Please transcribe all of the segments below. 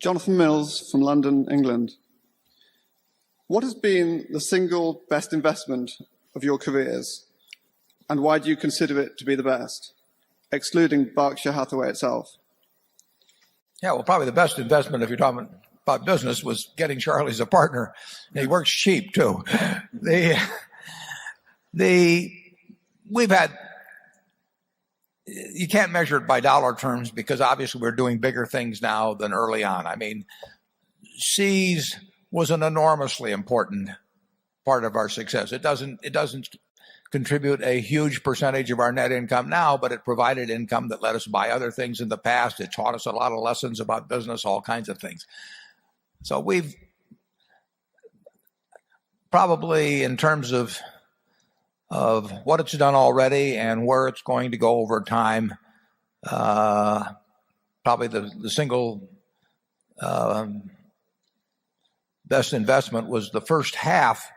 Jonathan Mills from London, England. What has been the single best investment of your careers, and why do you consider it to be the best, excluding Berkshire Hathaway itself? Yeah, well, probably the best investment, if you're talking about business, was getting Charlie as a partner. And he works cheap too. We've had, you can't measure it by dollar terms because obviously we're doing bigger things now than early on. I mean, Seas was an enormously important part of our success. It doesn't contribute a huge percentage of our net income now, but it provided income that let us buy other things in the past. It taught us a lot of lessons about business, all kinds of things. So we've probably, in terms of what it's done already and where it's going to go over time, probably the single best investment was the first half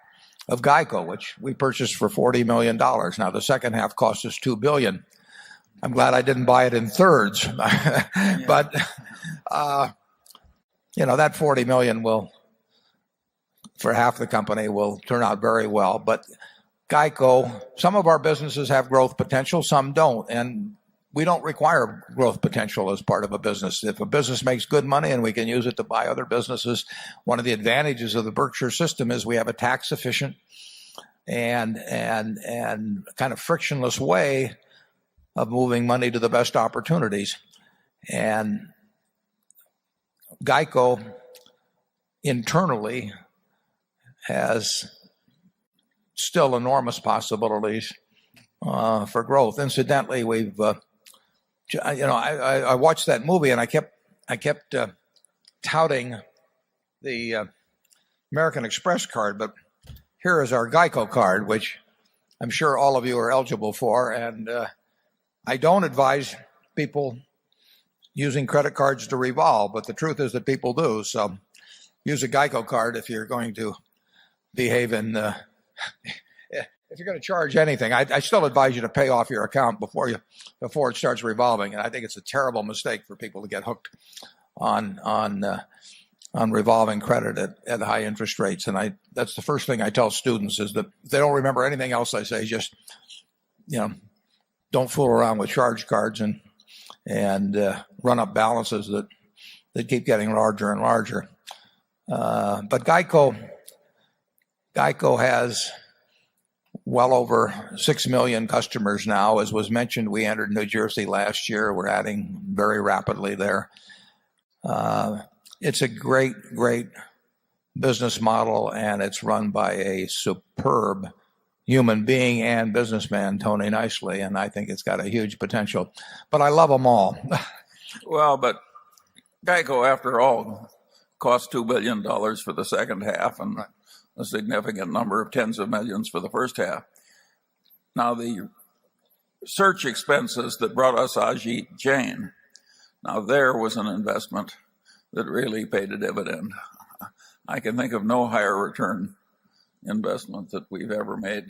of Geico, which we purchased for $40 million. Now, the second half cost us $2 billion. I'm glad I didn't buy it in thirds. But, that $40 million will, for half the company, will turn out very well. But Geico, some of our businesses have growth potential, some don't. And we don't require growth potential as part of a business. If a business makes good money and we can use it to buy other businesses, one of the advantages of the Berkshire system is we have a tax efficient and kind of frictionless way of moving money to the best opportunities. And Geico internally has still enormous possibilities for growth. Incidentally, we've I watched that movie and I kept touting the American Express card, but here is our Geico card, which I'm sure all of you are eligible for. And I don't advise people using credit cards to revolve, but the truth is that people do. So use a Geico card if you're going to behave in if you're going to charge anything. I still advise you to pay off your account before it starts revolving. And I think it's a terrible mistake for people to get hooked on revolving credit at high interest rates. And that's the first thing I tell students is that if they don't remember anything else I say, just don't fool around with charge cards and run up balances that keep getting larger and larger. But Geico has well over 6 million customers now. As was mentioned, we entered New Jersey last year. We're adding very rapidly there. It's a great business model, and it's run by a superb human being and businessman, Tony Nicely, and I think it's got a huge potential. But I love them all. Well, but Geico, after all, cost $2 billion for the second half, and a significant number of tens of millions for the first half. Now, the search expenses that brought us Ajit Jain, now there was an investment that really paid a dividend. I can think of no higher return investment that we've ever made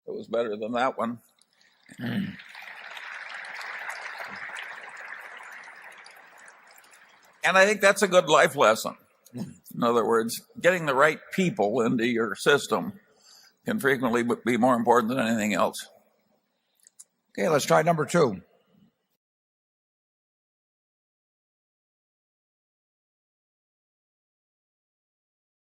that was better than that one. And I think that's a good life lesson. In other words, getting the right people into your system can frequently be more important than anything else. Okay, let's try number 2.